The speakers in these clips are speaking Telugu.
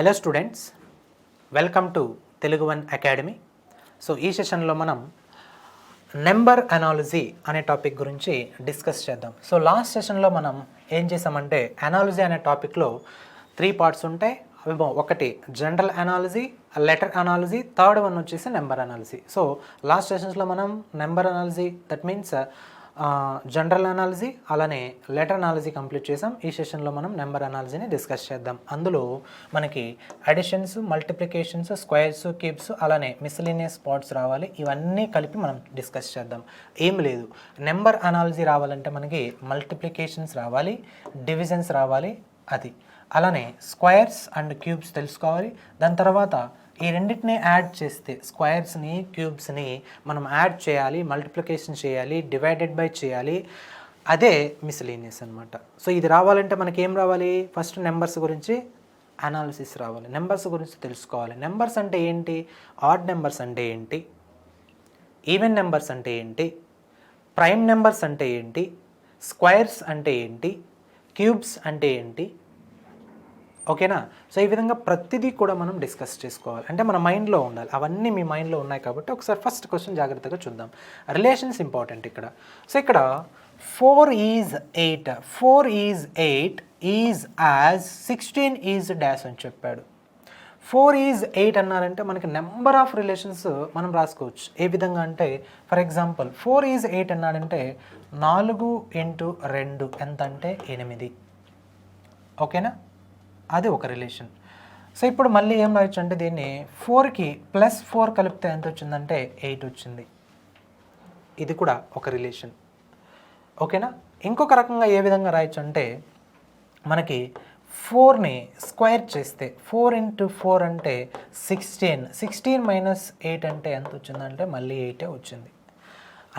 Hello students, welcome to Telugu one academy. So ఈ సెషన్లో మనం నెంబర్ అనాలజీ అనే టాపిక్ గురించి డిస్కస్ చేద్దాం. సో లాస్ట్ సెషన్లో మనం ఏం చేసామంటే అనాలజీ అనే టాపిక్లో 3 పార్ట్స్ ఉంటాయి. అవి ఒకటి general analogy, letter analogy, third one వచ్చేసి నెంబర్ అనాలజీ. సో లాస్ట్ సెషన్స్లో మనం number analogy, that means general analogy, అలానే లెటర్ అనాలజీ కంప్లీట్ చేసాం. ఈ సెషన్లో మనం నెంబర్ అనాలజీని డిస్కస్ చేద్దాం. అందులో మనకి అడిషన్స్, మల్టిప్లికేషన్స్, స్క్వేర్స్, క్యూబ్స్, అలానే మిస్సెలేనియస్ పార్ట్స్ రావాలి. ఇవన్నీ కలిపి మనం డిస్కస్ చేద్దాం. ఏం లేదు, నెంబర్ అనాలజీ రావాలంటే మనకి మల్టిప్లికేషన్స్ రావాలి, డివిజన్స్ రావాలి, అది అలానే స్క్వేర్స్ అండ్ క్యూబ్స్ తెలుసుకోవాలి. దాని తర్వాత ఈ రెండింటిని యాడ్ చేస్తే స్క్వేర్స్ని, క్యూబ్స్ని మనం యాడ్ చేయాలి, మల్టిప్లికేషన్ చేయాలి, డివైడెడ్ బై చేయాలి. అదే మిస్సెలేనియస్ అనమాట. సో ఇది రావాలంటే మనకి ఏం రావాలి? ఫస్ట్ నెంబర్స్ గురించి అనాలిసిస్ రావాలి, నెంబర్స్ గురించి తెలుసుకోవాలి. నెంబర్స్ అంటే ఏంటి, ఆడ్ నెంబర్స్ అంటే ఏంటి, ఈవెన్ నెంబర్స్ అంటే ఏంటి, ప్రైమ్ నెంబర్స్ అంటే ఏంటి, స్క్వేర్స్ అంటే ఏంటి, క్యూబ్స్ అంటే ఏంటి. ఓకేనా? సో ఈ విధంగా ప్రతిదీ కూడా మనం డిస్కస్ చేసుకోవాలి, అంటే మన మైండ్లో ఉండాలి. అవన్నీ మీ మైండ్లో ఉన్నాయి కాబట్టి ఒకసారి ఫస్ట్ క్వశ్చన్ జాగ్రత్తగా చూద్దాం. రిలేషన్స్ ఇంపార్టెంట్ ఇక్కడ. సో ఇక్కడ 4 is 8, 4 is 8 is as 16 is dash అని చెప్పాడు. 4 ఈజ్ 8 అన్నారంటే మనకి నెంబర్ ఆఫ్ రిలేషన్స్ మనం రాసుకోవచ్చు. ఏ విధంగా అంటే, ఫర్ ఎగ్జాంపుల్ 4 ఈజ్ 8 అన్నాడంటే 4 ఇంటూ 2 ఎంత అంటే 8. ఓకేనా? అది ఒక రిలేషన్. సో ఇప్పుడు మళ్ళీ ఏం రాయొచ్చు అంటే, దీన్ని 4కి +4 కలిపితే ఎంత వచ్చిందంటే 8 వచ్చింది. ఇది కూడా ఒక రిలేషన్. ఓకేనా? ఇంకొక రకంగా ఏ విధంగా రాయొచ్చు అంటే, మనకి 4ని స్క్వేర్ చేస్తే 4 ఇంటూ 4 అంటే 16, 16 మైనస్ 8 అంటే ఎంత వచ్చిందంటే మళ్ళీ 8 వచ్చింది.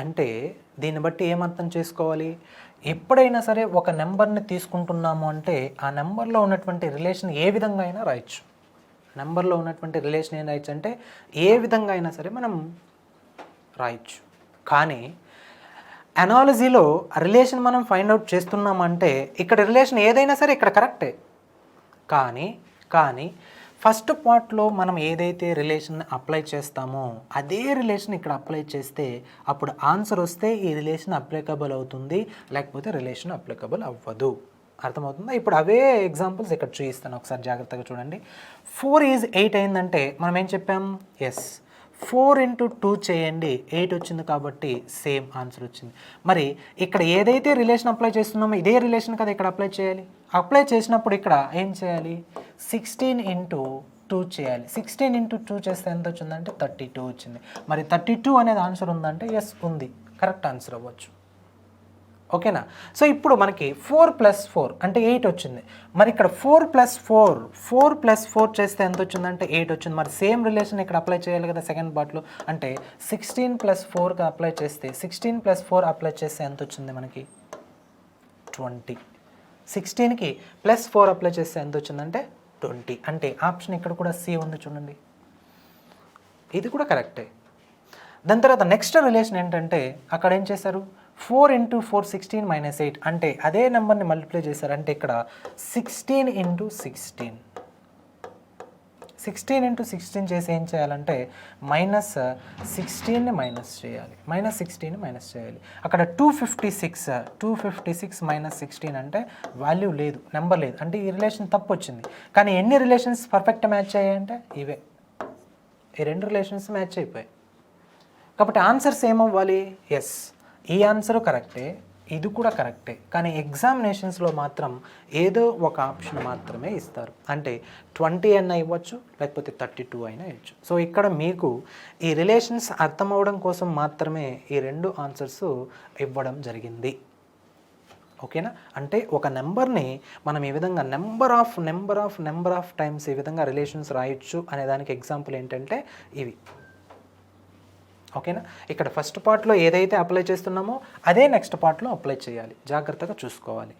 అంటే దీన్ని బట్టి ఏమర్థం చేసుకోవాలి, ఎప్పుడైనా సరే ఒక నెంబర్ని తీసుకుంటున్నాము అంటే ఆ నెంబర్లో ఉన్నటువంటి రిలేషన్ ఏ విధంగా అయినా రాయొచ్చు. నెంబర్లో ఉన్నటువంటి రిలేషన్ ఏం రాయొచ్చు అంటే ఏ విధంగా అయినా సరే మనం రాయొచ్చు. కానీ అనాలజీలో రిలేషన్ మనం ఫైండ్ అవుట్ చేస్తున్నామంటే ఇక్కడ రిలేషన్ ఏదైనా సరే ఇక్కడ కరెక్టే. కానీ ఫస్ట్ పార్ట్లో మనం ఏదైతే రిలేషన్ అప్లై చేస్తామో అదే రిలేషన్ ఇక్కడ అప్లై చేస్తే అప్పుడు ఆన్సర్ వస్తే ఈ రిలేషన్ అప్లికబుల్ అవుతుంది, లేకపోతే రిలేషన్ అప్లికబుల్ అవ్వదు. అర్థమవుతుందా? ఇప్పుడు అవే ఎగ్జాంపుల్స్ ఇక్కడ చూపిస్తాను, ఒకసారి జాగ్రత్తగా చూడండి. 4 ఈజ్ 8 అయిందంటే మనం ఏం చెప్పాం, ఎస్ 4 ఇంటూ 2 చేయండి, 8 వచ్చింది కాబట్టి సేమ్ ఆన్సర్ వచ్చింది. మరి ఇక్కడ ఏదైతే రిలేషన్ అప్లై చేస్తున్నామో ఇదే రిలేషన్ కదా ఇక్కడ అప్లై చేయాలి. అప్లై చేసినప్పుడు ఇక్కడ ఏం చేయాలి, 16 ఇంటూ 2 చేయాలి. 16 ఇంటూ 2 చేస్తే ఎంత వచ్చిందంటే 32 వచ్చింది. మరి 32 అనేది ఆన్సర్ ఉందంటే ఎస్ ఉంది, కరెక్ట్ ఆన్సర్ అవ్వచ్చు. ఓకేనా? సో ఇప్పుడు మనకి 4 + 4 అంటే 8 వచ్చింది. మరి ఇక్కడ 4 + 4 చేస్తే ఎంత వచ్చిందంటే 8 వచ్చింది. మరి సేమ్ రిలేషన్ ఇక్కడ అప్లై చేయాలి కదా సెకండ్ పార్ట్లో. అంటే 16 + 4గా అప్లై చేస్తే 16 + 4 అప్లై చేస్తే ఎంత వచ్చింది మనకి 20. 16కి +4 అప్లై చేస్తే ఎంత వచ్చిందంటే 20. అంటే ఆప్షన్ ఇక్కడ కూడా సి ఉంది చూడండి, ఇది కూడా కరెక్టే. దాని తర్వాత నెక్స్ట్ రిలేషన్ ఏంటంటే అక్కడ ఏం చేశారు, 4 ఇంటూ 4 16 మైనస్ 8 అంటే అదే నెంబర్ని మల్టిప్లై చేశారు. అంటే ఇక్కడ 16 ఇంటూ 16, 16 ఇంటూ 16 చేసి ఏం చేయాలంటే -16ని మైనస్ చేయాలి, -16ని మైనస్ చేయాలి. అక్కడ 256 -16 అంటే వాల్యూ లేదు, నెంబర్ లేదు, అంటే ఈ రిలేషన్ తప్పు వచ్చింది. కానీ ఎన్ని రిలేషన్స్ పర్ఫెక్ట్ మ్యాచ్ అయ్యాయంటే ఇవే, ఈ 2 రిలేషన్స్ మ్యాచ్ అయిపోయాయి. కాబట్టి ఆన్సర్స్ ఏమవ్వాలి, ఎస్ ఈ ఆన్సరు కరెక్టే, ఇది కూడా కరెక్టే. కానీ ఎగ్జామినేషన్స్లో మాత్రం ఏదో ఒక ఆప్షన్ మాత్రమే ఇస్తారు. అంటే 20 అయినా ఇవ్వచ్చు, లేకపోతే 32 అయినా ఇవ్వచ్చు. సో ఇక్కడ మీకు ఈ రిలేషన్స్ అర్థమవడం కోసం మాత్రమే ఈ 2 ఆన్సర్స్ ఇవ్వడం జరిగింది. ఓకేనా? అంటే ఒక నెంబర్ని మనం ఈ విధంగా నెంబర్ ఆఫ్ టైమ్స్ ఈ విధంగా రిలేషన్స్ రాయొచ్చు అనే దానికి ఎగ్జాంపుల్ ఏంటంటే ఇవి. ఓకేనా? ఇక్కడ ఫస్ట్ పార్ట్లో ఏదైతే అప్లై చేస్తున్నామో అదే నెక్స్ట్ పార్ట్లో అప్లై చేయాలి, జాగ్రత్తగా చూసుకోవాలి.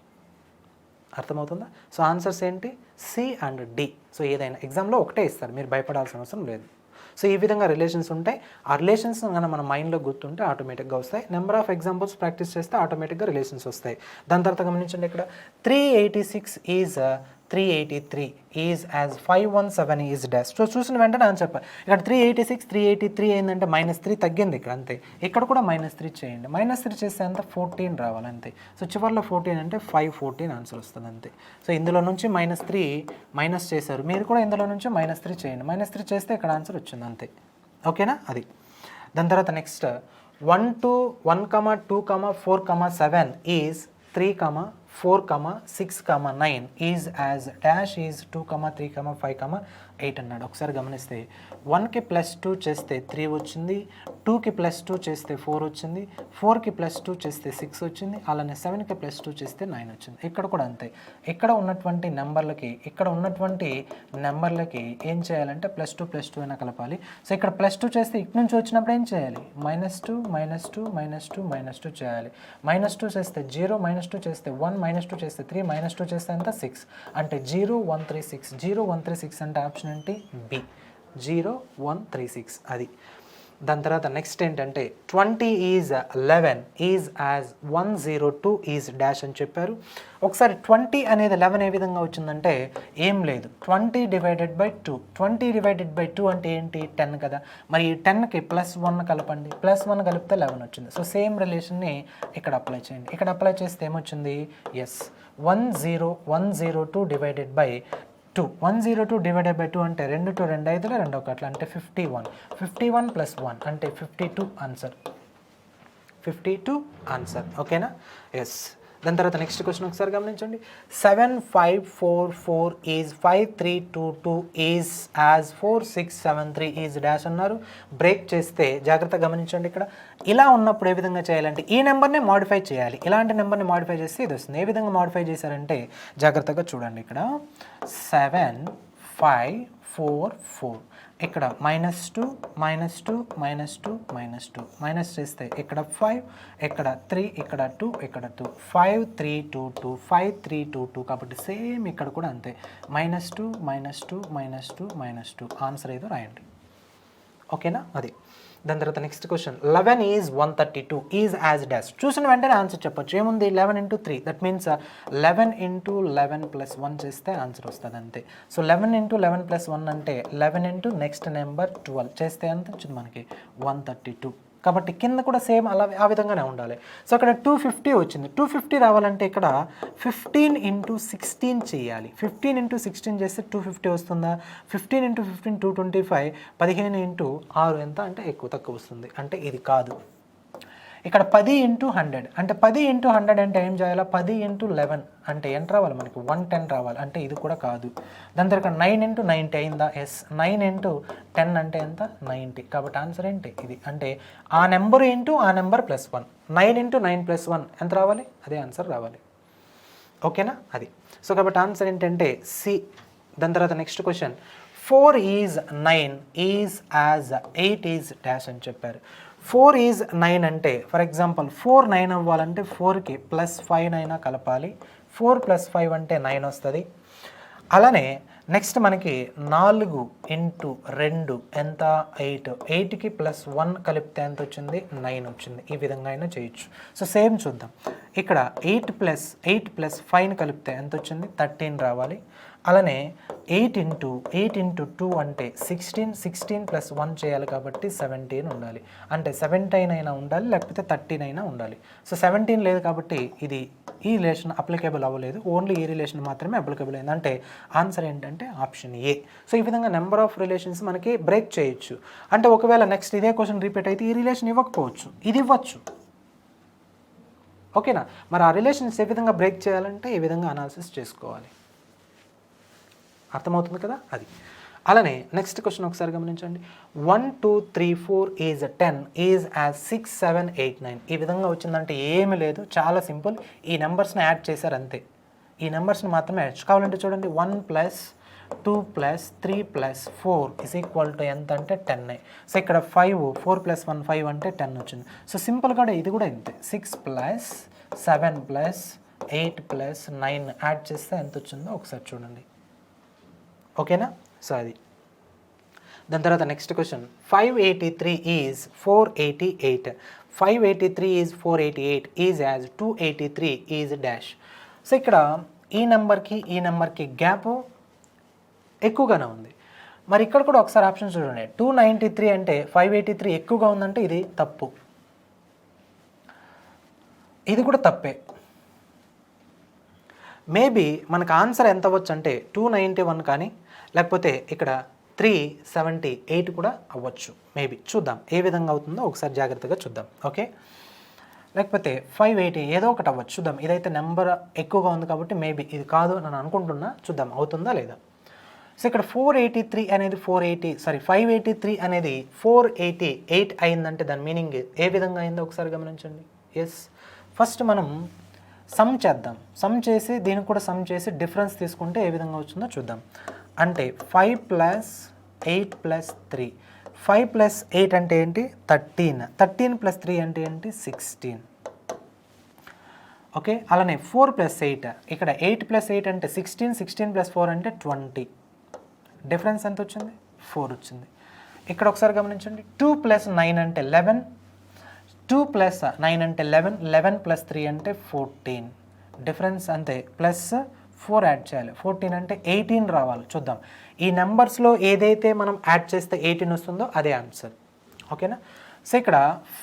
అర్థమవుతుందా? సో ఆన్సర్స్ ఏంటి, సి అండ్ డి. సో ఏదైనా ఎగ్జామ్లో ఒకటే ఇస్తారు, మీరు భయపడాల్సిన అవసరం లేదు. సో ఈ విధంగా రిలేషన్స్ ఉంటాయి. ఆ రిలేషన్స్ కనుక మన మైండ్లో గుర్తుంటే ఆటోమేటిక్గా వస్తాయి. నెంబర్ ఆఫ్ ఎగ్జాంపుల్స్ ప్రాక్టీస్ చేస్తే ఆటోమేటిక్గా రిలేషన్స్ వస్తాయి. దాని తర్వాత గమనించండి, ఇక్కడ 386 is 383 is as 517 is dash. So చూసిన వెంటనే ఆన్సర్ చెప్పాలి. ఇక్కడ 386 383 ఏంటంటే -3 తగ్గింది ఇక్కడ అంతే. ఇక్కడ కూడా -3 చేయండి. -3 చేస్తే అంత 14 రావాలి అంతే. సో చివరిలో 14 అంటే 514 ఆన్సర్ వస్తుంది అంతే. సో ఇందులో నుంచి -3 మైనస్ చేశారు, మీరు కూడా ఇందులో నుంచి -3 చేయండి. -3 చేస్తే ఇక్కడ ఆన్సర్ వచ్చింది అంతే. ఓకేనా? అది. దాని తర్వాత next 1 2 2 4 7 is 3 4 6 9 is as dash is 2 3 5 8 అన్నాడు. ఒకసారి గమనిస్తే 1కి +2 చేస్తే 3 వచ్చింది, 2కి +2 చేస్తే 4 వచ్చింది, 4కి +2 చేస్తే 6 వచ్చింది, అలానే 7కి +2 చేస్తే 9 వచ్చింది. ఇక్కడ కూడా అంతే. ఇక్కడ ఉన్నటువంటి నెంబర్లకి ఏం చేయాలంటే +2 అయినా కలపాలి. సో ఇక్కడ +2 చేస్తే ఇటు నుంచి వచ్చినప్పుడు ఏం చేయాలి? -2 -2 -2 -2 చేయాలి. -2 చేస్తే 0, -2 చేస్తే 1, -2 చేస్తే 3, -2 చేస్తే అంత 6 అంటే 0136. 0136 అంటే ఆప్షన్ ఏంటి? బి, 0136. అది. దాని తర్వాత నెక్స్ట్ ఏంటంటే 20 is 11 is as 102 is dash అని చెప్పారు. ఒకసారి 20 అనేది 11 ఏ విధంగా వచ్చిందంటే ఏం లేదు, 20 డివైడెడ్ బై 2. 20 డివైడెడ్ బై 2 అంటే ఏంటి? 10 కదా. మరి ఈ 10కి +1 కలపండి, +1 కలిపితే 11 వచ్చింది. సో సేమ్ రిలేషన్ని ఇక్కడ అప్లై చేయండి. ఇక్కడ అప్లై చేస్తే ఏమొచ్చింది? Yes, 102 divided by 2. 102 divided by 2 అంటే 2 2 2 5 2 1 అంటే 51. 51 + 1 అంటే 52 ఆన్సర్. 52 ఆన్సర్. ఓకేనా? ఎస్. దాని తర్వాత నెక్స్ట్ క్వశ్చన్ ఒకసారి గమనించండి. 7544 is 5322 is as 4673 is dash అన్నారు. బ్రేక్ చేస్తే జాగ్రత్తగా గమనించండి. ఇక్కడ ఇలా ఉన్నప్పుడు ఏ విధంగా చేయాలంటే ఈ నెంబర్ని మాడిఫై చేయాలి. ఇలాంటి నెంబర్ని మాడిఫై చేస్తే ఇది వస్తుంది. ఏ విధంగా మాడిఫై చేశారంటే జాగ్రత్తగా చూడండి. ఇక్కడ 7544 ఇక్కడ -2 -2 -2 -2 మైనస్ చేస్తే ఇక్కడ 5, ఇక్కడ 3, ఇక్కడ 2, ఇక్కడ 2, 5322 5322 కాబట్టి సేమ్ ఇక్కడ కూడా అంతే. -2 -2 -2 -2 ఆన్సర్ ఏదో రాయండి. ఓకేనా? అది. దాని తర్వాత next question 11 is 132 is as dash. చూసిన వెంటనే ఆన్సర్ చెప్పొచ్చు. ఏముంది? 11 × 3 దట్ మీన్స్ 11 × 11 + 1 చేస్తే ఆన్సర్ వస్తుంది అంతే. సో 11 × 11 + 1 అంటే 11 × నెక్స్ట్ నెంబర్ 12 చేస్తే ఎంత వచ్చింది మనకి? 132. కాబట్టి కింద కూడా సేమ్ అలా ఆ విధంగానే ఉండాలి. సో అక్కడ 250 వచ్చింది. 250 రావాలంటే ఇక్కడ 15 × 16 చేయాలి. 15 × 16 చేస్తే 250 వస్తుందా? 15 × 15 225. 15 × 6 ఎంత అంటే తక్కువ వస్తుంది. అంటే ఇది కాదు. ఇక్కడ 10 × 100 అంటే 10 × 100 అంటే ఏం చేయాలి? 10 × 11 అంటే ఎంత రావాలి మనకి? 110 రావాలి. అంటే ఇది కూడా కాదు. దాని తర్వాత 9 × 90 అయిందా? ఎస్. 9 × 10 అంటే ఎంత? 90. కాబట్టి ఆన్సర్ ఏంటి? ఇది. అంటే ఆ నెంబర్ ఇంటూ ఆ నెంబర్ +1. 9 × 9 + 1 ఎంత రావాలి? అదే ఆన్సర్ రావాలి. ఓకేనా? అది. సో కాబట్టి ఆన్సర్ ఏంటంటే సి. దాని తర్వాత next question 4 is 9 is as 8 is dash అని చెప్పారు. 4 ఈజ్ 9 అంటే ఫర్ ఎగ్జాంపుల్ 4 9 అవ్వాలంటే 4కి +5 అయినా కలపాలి. 4 + 5 అంటే 9 వస్తుంది. అలానే నెక్స్ట్ మనకి 4 × 2 ఎంత? 8. 8కి +1 కలిపితే ఎంత వచ్చింది? 9 వచ్చింది. ఈ విధంగా అయినా చేయొచ్చు. సో సేమ్ చూద్దాం. ఇక్కడ 8 + 5ని కలిపితే ఎంత వచ్చింది? 13 రావాలి. అలానే 8 × 2 అంటే 16. 16 + 1 చేయాలి కాబట్టి 17 ఉండాలి. అంటే 17 అయినా ఉండాలి, లేకపోతే 13 అయినా ఉండాలి. సో 17 లేదు కాబట్టి ఇది ఈ రిలేషన్ అప్లికేబుల్ అవ్వలేదు. ఓన్లీ ఈ రిలేషన్ మాత్రమే అప్లికేబుల్ అయింది. అంటే ఆన్సర్ ఏంటంటే ఆప్షన్ ఏ. సో ఈ విధంగా నెంబర్ ఆఫ్ రిలేషన్స్ మనకి బ్రేక్ చేయొచ్చు. అంటే ఒకవేళ నెక్స్ట్ ఇదే క్వశ్చన్ రిపీట్ అయితే ఈ రిలేషన్ ఇవ్వకపోవచ్చు, ఇది ఇవ్వచ్చు. ఓకేనా? మరి ఆ రిలేషన్స్ ఏ విధంగా బ్రేక్ చేయాలంటే ఈ విధంగా అనాలిసిస్ చేసుకోవాలి. అర్థమవుతుంది కదా? అది. అలానే నెక్స్ట్ క్వశ్చన్ ఒకసారి గమనించండి. 1 2 3 4 ఈజ్ 10 ఈజ్ యాజ్ 6 7 8 9 ఈ విధంగా వచ్చిందంటే ఏమీ లేదు, చాలా సింపుల్. ఈ నెంబర్స్ని యాడ్ చేశారు అంతే. ఈ నెంబర్స్ని మాత్రమే యాడ్ కావాలంటే చూడండి. 1 + 2 + 3 + 4 = ఎంత అంటే 10. సో ఇక్కడ 5 4 + 1 5 అంటే 10 వచ్చింది. సో సింపుల్గా ఇది కూడా ఇంతే. 6 + 7 + 8 + 9 యాడ్ చేస్తే ఎంత వచ్చిందో ఒకసారి చూడండి. ఓకేనా? సో అది. దాని తర్వాత next question 583 is 488. 583 is 488 is as 283 is dash. So ఇక్కడ ఈ నెంబర్కి గ్యాప్ ఎక్కువగానే ఉంది. మరి ఇక్కడ కూడా ఒకసారి ఆప్షన్ చూడండి. 293 అంటే 583 ఎక్కువగా ఉందంటే ఇది తప్పు, ఇది కూడా తప్పే. మేబీ మనకు ఆన్సర్ ఎంత అవ్వచ్చు అంటే 291 కానీ లేకపోతే ఇక్కడ 378 కూడా అవ్వచ్చు. మేబీ చూద్దాం ఏ విధంగా అవుతుందో ఒకసారి జాగ్రత్తగా చూద్దాం. ఓకే, లేకపోతే 580 ఏదో ఒకటి అవ్వచ్చు. చూద్దాం. ఇదైతే నెంబర్ ఎక్కువగా ఉంది కాబట్టి మేబీ ఇది కాదు అని అనుకుంటున్నా. చూద్దాం అవుతుందా లేదా. సో ఇక్కడ 583 అనేది 583 అనేది 488 అయిందంటే దాని మీనింగ్ ఏ విధంగా అయిందో ఒకసారి గమనించండి. ఎస్, ఫస్ట్ మనం సమ్ చేద్దాం. సమ్ చేసి దీనికి కూడా సమ్ చేసి డిఫరెన్స్ తీసుకుంటే ఏ విధంగా వచ్చిందో చూద్దాం. అంటే 5 + 8 + 3, 5 + 8 అంటే ఏంటి 13, 13 + 3 అంటే ఏంటి 16. ఓకే, అలానే 4 + 8, ఇక్కడ 8 + 8 అంటే 16, 16 + 4 అంటే 20. డిఫరెన్స్ ఎంత వచ్చింది 4 వచ్చింది. ఇక్కడ ఒకసారి గమనించండి. 2 + 9 అంటే 11, 2 + 9 అంటే 11, 11 + 3 అంటే 14. డిఫరెన్స్ అంతే, +4 యాడ్ చేయాలి. 14 అంటే 18 రావాలి. చూద్దాం ఈ నెంబర్స్లో ఏదైతే మనం యాడ్ చేస్తే 18 వస్తుందో అదే ఆన్సర్. ఓకేనా. సో ఇక్కడ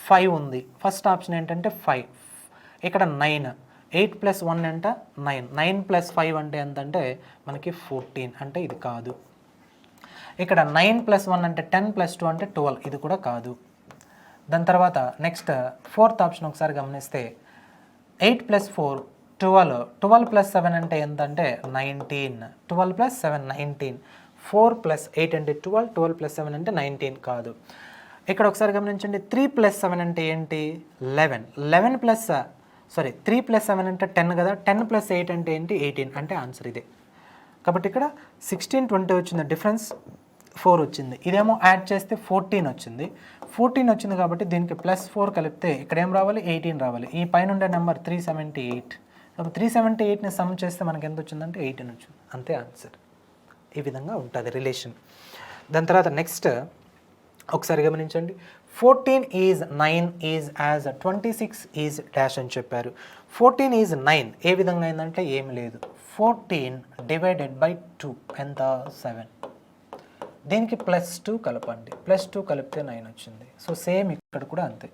5 ఉంది. ఫస్ట్ ఆప్షన్ ఏంటంటే 5. ఇక్కడ 9, 8 + 1 అంటే 9, 9 + 5 అంటే ఎంత అంటే మనకి 14, అంటే ఇది కాదు. ఇక్కడ 9 + 1 అంటే 10 + 2 అంటే 12, ఇది కూడా కాదు. దాని తర్వాత నెక్స్ట్ ఫోర్త్ ఆప్షన్ ఒకసారి గమనిస్తే 8 + 4 12, 12 + 7 అంటే ఎంత అంటే 19, 12 + 7 19, 4 + 8 అంటే 12, 12 + 7 అంటే 19 కాదు. ఇక్కడ ఒకసారి గమనించండి. 3 + 7 అంటే ఏంటి 11, 3 + 7 అంటే 10 కదా, 10 + 8 అంటే ఏంటి 18, అంటే ఆన్సర్ ఇదే. కాబట్టి ఇక్కడ 16, 20 వచ్చింది, డిఫరెన్స్ 4 వచ్చింది. ఇదేమో యాడ్ చేస్తే 14 వచ్చింది. 14 వచ్చింది కాబట్టి దీనికి +4 కలిపితే ఇక్కడ ఏం రావాలి 18 రావాలి. ఈ పైన ఉండే నెంబర్ 378. కాబట్టి 378ని సమ్ చేస్తే మనకి ఎంత వచ్చిందంటే 18 వచ్చింది, అంతే ఆన్సర్. ఈ విధంగా ఉంటుంది రిలేషన్. దాని తర్వాత నెక్స్ట్ ఒకసారి గమనించండి. 14 is 9 is as 26 is dash అని చెప్పారు. 14 ఈజ్ 9 ఏ విధంగా అయిందంటే ఏమి లేదు. 14 / 2 ఎంత 7. దీనికి +2 కలపండి. +2 కలిపితే 9 వచ్చింది. సో సేమ్ ఇక్కడ కూడా అంతే.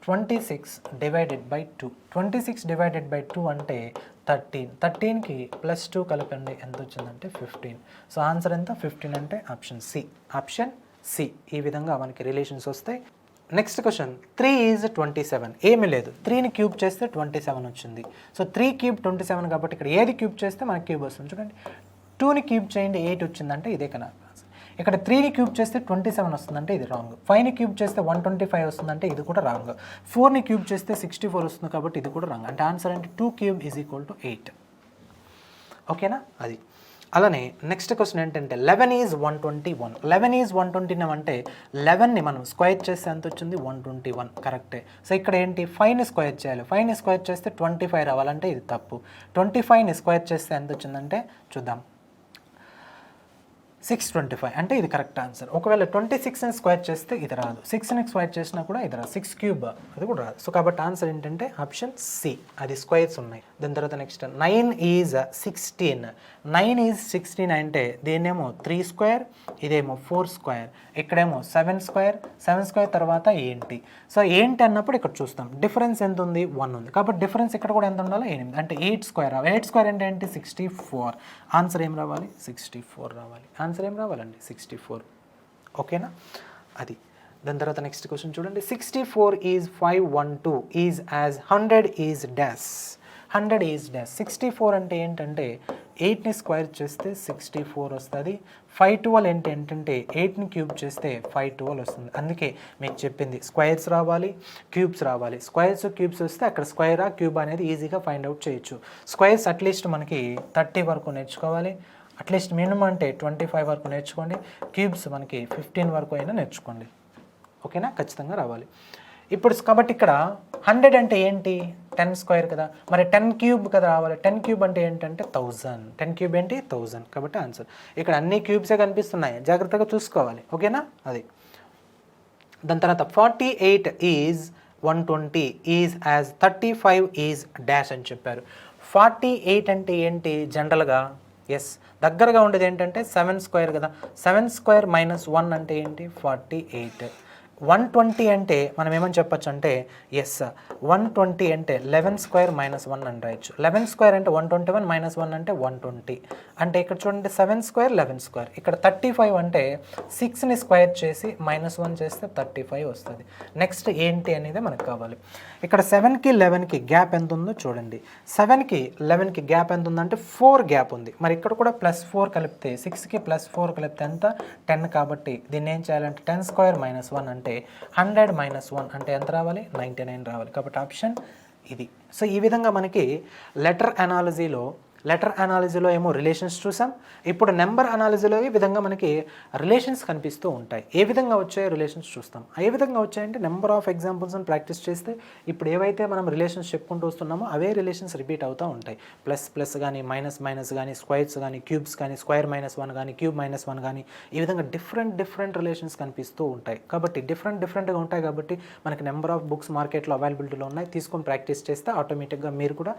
26 / 2, 26 / 2 అంటే 13, 13కి +2 కలపండి ఎంత వచ్చిందంటే 15. సో ఆన్సర్ ఎంత 15, అంటే ఆప్షన్ సి. ఈ విధంగా మనకి రిలేషన్స్ వస్తాయి. Next question 3 is 27. ఏమీ లేదు, 3ని క్యూబ్ చేస్తే 27 వచ్చింది. సో 3 క్యూబ్ 27 కాబట్టి ఇక్కడ ఏది క్యూబ్ చేస్తే మనకి క్యూబ్ వస్తుంది. చూడండి 2ని క్యూబ్ చేయండి 8 వచ్చిందంటే ఇదే కన్నా. ఇక్కడ 3ని క్యూబ్ చేస్తే 27 వస్తుందంటే ఇది రాంగ్. 5ని క్యూబ్ చేస్తే 125 వస్తుందంటే ఇది కూడా రాంగ్. 4ని క్యూబ్ చేస్తే 64 వస్తుంది కాబట్టి ఇది కూడా రాంగ్. అంటే ఆన్సర్ అంటే 2³ = 8. ఓకేనా. అది అలానే నెక్స్ట్ క్వశ్చన్ ఏంటంటే 11 ఈజ్ 121. 11 ఈజ్ 121 అంటే 11ని మనం స్క్వేర్ చేస్తే ఎంత వచ్చింది 121, కరెక్టే. సో ఇక్కడ ఏంటి 5ని స్క్వేర్ చేయాలి. 5ని స్క్వేర్ చేస్తే 25 రావాలంటే ఇది తప్పు. 25ని స్క్వేర్ చేస్తే ఎంత వచ్చిందంటే చూద్దాం 625, అంటే ఇది కరెక్ట్ ఆన్సర్. ఒకవేళ 26ని స్క్వేర్ చేస్తే ఇది రాదు, 6ని స్క్వేర్ చేసినా కూడా ఇది రాదు, 6³ అది కూడా రాదు. సో కాబట్టి ఆన్సర్ ఏంటంటే ఆప్షన్ సి, అది స్క్వేర్స్ ఉన్నాయి. దాని తర్వాత నెక్స్ట్ 9 ఈజ్ 16. 9 ఈజ్ 16 అంటే దీన్నేమో 3² ఇదేమో 4², ఇక్కడేమో 7². 7² తర్వాత ఏంటి. సో ఏంటి అన్నప్పుడు ఇక్కడ చూస్తాం డిఫరెన్స్ ఎంత ఉంది 1 ఉంది. కాబట్టి డిఫరెన్స్ ఇక్కడ కూడా ఎంత ఉండాలి 8, అంటే 8² 8² అంటే ఏంటి 64. ఆన్సర్ ఏం రావాలి 64 రావాలి. ఆన్సర్ ఏం రావాలండి 64. ఓకేనా. అది దాని తర్వాత నెక్స్ట్ క్వశ్చన్ చూడండి. 64 is 512 is as 100 is dash. 100 is dash. 64 అంటే ఏంటంటే 8ని స్క్వేర్ చేస్తే 64 వస్తుంది. 512 ఏంటంటే 8ని క్యూబ్ చేస్తే 512 వస్తుంది. అందుకే మీకు చెప్పింది స్క్వేర్స్ రావాలి, క్యూబ్స్ రావాలి. స్క్వేర్స్ క్యూబ్స్ వస్తే అక్కడ స్క్వేరా క్యూబ్ అనేది ఈజీగా ఫైండ్ అవుట్ చేయొచ్చు. స్క్వేర్స్ అట్లీస్ట్ మనకి 30 వరకు నేర్చుకోవాలి, అట్లీస్ట్ మినిమం అంటే 25 వరకు నేర్చుకోండి. క్యూబ్స్ మనకి 15 వరకు అయినా నేర్చుకోండి. ఓకేనా, ఖచ్చితంగా రావాలి. ఇప్పుడు కాబట్టి ఇక్కడ 100 అంటే ఏంటి 10² కదా, మరి 10³ కదా రావాలి. 10³ అంటే ఏంటంటే 1000. 10³ ఏంటి 1000. కాబట్టి ఆన్సర్ ఇక్కడ అన్ని క్యూబ్సే కనిపిస్తున్నాయి, జాగ్రత్తగా చూసుకోవాలి. ఓకేనా. అది దాని తర్వాత 48 is 120 is as 35 is dash అని చెప్పారు. 48 అంటే ఏంటి జనరల్గా? ఎస్, దగ్గరగా ఉండేది ఏంటంటే 7 స్క్వేర్ కదా. 7 స్క్వేర్ మైనస్ 1 అంటే ఏంటి? 48. 120 అంటే మనం ఏమని చెప్పొచ్చు అంటే ఎస్, 120 అంటే 11 స్క్వేర్ మైనస్ 1 అని రాయొచ్చు. 11 స్క్వేర్ అంటే 121 మైనస్ 1 అంటే 120. అంటే ఇక్కడ చూడండి 7 స్క్వేర్ 11 స్క్వేర్. ఇక్కడ 35 అంటే 6ని స్క్వేర్ చేసి -1 చేస్తే 35 వస్తుంది. నెక్స్ట్ ఏంటి అనేది మనకు కావాలి. ఇక్కడ 7కి 11కి గ్యాప్ ఎంత ఉందో చూడండి. 7కి 11కి గ్యాప్ ఎంత ఉందంటే 4 గ్యాప్ ఉంది. మరి ఇక్కడ కూడా +4 కలిపితే 6కి +4 కలిపితే ఎంత? 10. కాబట్టి దీన్ని ఏం చేయాలంటే 10 స్క్వేర్ మైనస్ 1 అంటే 100 మైనస్ 1 అంటే ఎంత రావాలి? 99 రావాలి. కాబట్టి ఆప్షన్ ఇది. సో ఈ విధంగా మనకి లెటర్ అనాలజీలో ఏమో రిలేషన్స్ చూసాం. ఇప్పుడు నెంబర్ అనాలజీలో ఈ విధంగా మనకి రిలేషన్స్ కనిపిస్తూ ఉంటాయి. ఏ విధంగా వచ్చాయో రిలేషన్స్ చూస్తాం. ఏ విధంగా వచ్చాయంటే నెంబర్ ఆఫ్ ఎగ్జాంపుల్స్ అని ప్రాక్టీస్ చేస్తే ఇప్పుడు ఏవైతే మనం రిలేషన్స్ చెప్పుకుంటూ వస్తున్నామో అవే రిలేషన్స్ రిపీట్ అవుతూ ఉంటాయి. ప్లస్ కానీ, మైనస్ కానీ, స్క్వేర్స్ కానీ, క్యూబ్స్ కానీ, స్క్వేర్ -1 కానీ, క్యూబ్ -1 కానీ, ఈ విధంగా డిఫరెంట్ రిలేషన్స్ కనిపిస్తూ ఉంటాయి. కాబట్టి డిఫరెంట్గా ఉంటాయి కాబట్టి మనకి నెంబర్ ఆఫ్ బుక్స్ మార్కెట్లో అవైలబిలిటీలో ఉన్నాయి. తీసుకొని ప్రాక్టీస్ చేస్తే ఆటోమేటిక్గా మీరు కూడా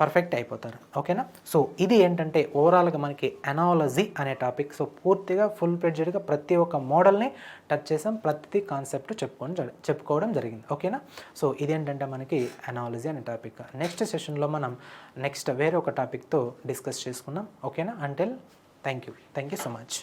పర్ఫెక్ట్ అయిపోతారు. ఓకేనా? సో ఇది ఏంటంటే ఓవరాల్గా మనకి అనాలజీ అనే టాపిక్. సో పూర్తిగా ఫుల్ ఫ్లెడ్జ్డ్గా ప్రతి ఒక్క మోడల్ని టచ్ చేసాం, ప్రతి కాన్సెప్ట్ చెప్పుకోవడం జరిగింది. ఓకేనా? సో ఇదేంటంటే మనకి అనాలజీ అనే టాపిక్. నెక్స్ట్ సెషన్లో మనం వేరే ఒక టాపిక్తో డిస్కస్ చేసుకుందాం. ఓకేనా? Until thank you so much.